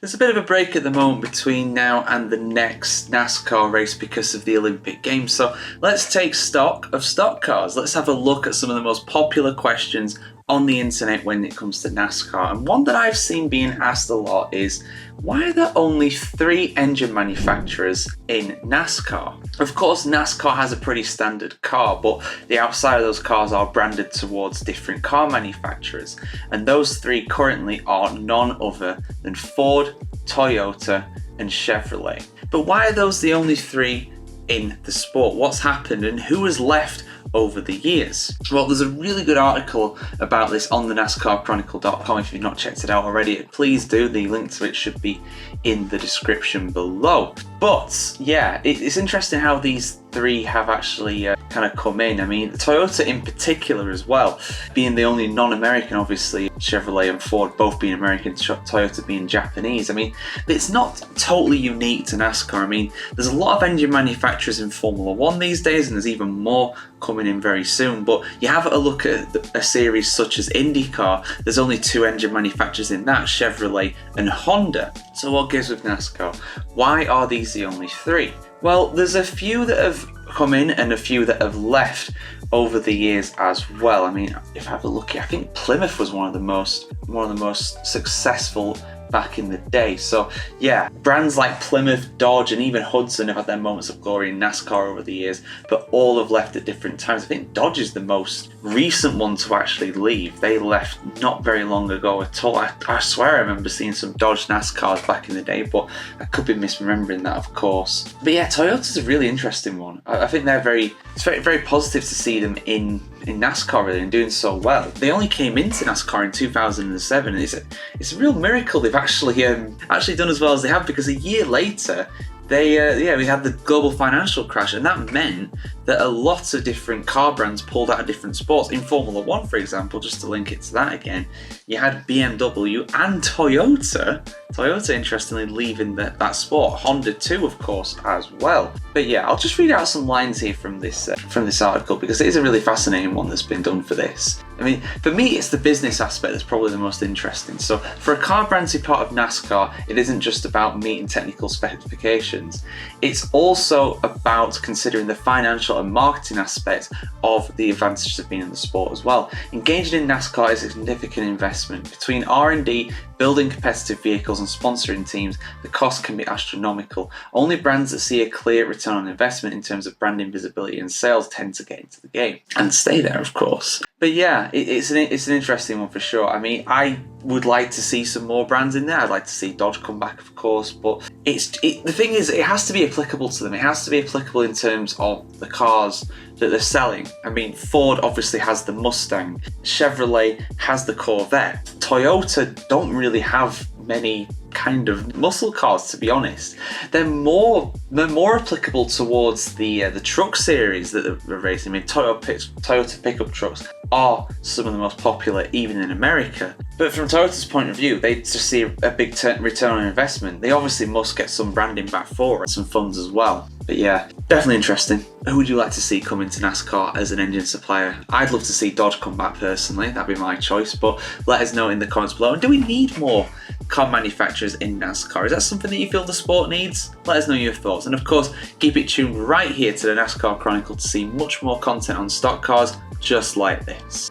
there's a bit of a break at the moment between now and the next NASCAR race because of the Olympic Games. So let's take stock of stock cars. Let's have a look at some of the most popular questions on the internet when it comes to NASCAR. And one that I've seen being asked a lot is, why are there only 3 engine manufacturers in NASCAR? Of course, NASCAR has a pretty standard car, but the outside of those cars are branded towards different car manufacturers. And those 3 currently are none other than Ford, Toyota, and Chevrolet. But why are those the only 3 in the sport? What's happened and who has left over the years? Well, there's a really good article about this on the NASCARchronicle.com. If you've not checked it out already, please do. The link to it should be in the description below. But yeah, it's interesting how these 3 have actually kind of come in. I mean, Toyota in particular as well, being the only non-American, obviously, Chevrolet and Ford both being American, Toyota being Japanese. I mean, it's not totally unique to NASCAR. I mean, there's a lot of engine manufacturers in Formula One these days, and there's even more coming in very soon. But you have a look at a series such as IndyCar, there's only 2 engine manufacturers in that, Chevrolet and Honda. So what gives with NASCAR? Why are these the only 3? Well, there's a few that have come in and a few that have left over the years as well. I mean, if I have a look here, I think Plymouth was one of the most successful back in the day. So yeah, brands like Plymouth, Dodge, and even Hudson have had their moments of glory in NASCAR over the years, but all have left at different times. I think Dodge is the most recent one to actually leave. They left not very long ago at all. I swear I remember seeing some Dodge NASCARs back in the day, but I could be misremembering that, of course. But yeah, Toyota's a really interesting one. I think it's very positive to see them in NASCAR really, and doing so well. They only came into NASCAR in 2007, and it's a real miracle they've actually done as well as they have, because a year later we had the global financial crash, and that meant that a lot of different car brands pulled out of different sports. In Formula One, for example, just to link it to that again, you had BMW and Toyota, interestingly, leaving that sport. Honda too, of course, as well. But yeah, I'll just read out some lines here from this article, because it is a really fascinating one that's been done for this. I mean, for me, it's the business aspect that's probably the most interesting. So for a car brand to be part of NASCAR, it isn't just about meeting technical specifications. It's also about considering the financial and marketing aspect of the advantages of being in the sport as well. Engaging in NASCAR is a significant investment. Between R&D, building competitive vehicles, and sponsoring teams, the cost can be astronomical. Only brands that see a clear return on investment in terms of branding, visibility, and sales tend to get into the game and stay there, of course. But yeah, it's an interesting one for sure. I mean, I would like to see some more brands in there. I'd like to see Dodge come back, of course, but the thing is, it has to be applicable to them. It has to be applicable in terms of the cars that they're selling. I mean, Ford obviously has the Mustang, Chevrolet has the Corvette, Toyota don't really have many kind of muscle cars, to be honest. They're more applicable towards the truck series that they're racing. I mean, Toyota pickup trucks are some of the most popular even in America. But from Toyota's point of view, they just see a big return on investment. They obviously must get some branding back for it, some funds as well. But yeah, definitely interesting. Who would you like to see come into NASCAR as an engine supplier? I'd love to see Dodge come back personally, that'd be my choice, but let us know in the comments below. And do we need more car manufacturers in NASCAR? Is that something that you feel the sport needs? Let us know your thoughts. And of course, keep it tuned right here to the NASCAR Chronicle to see much more content on stock cars just like this.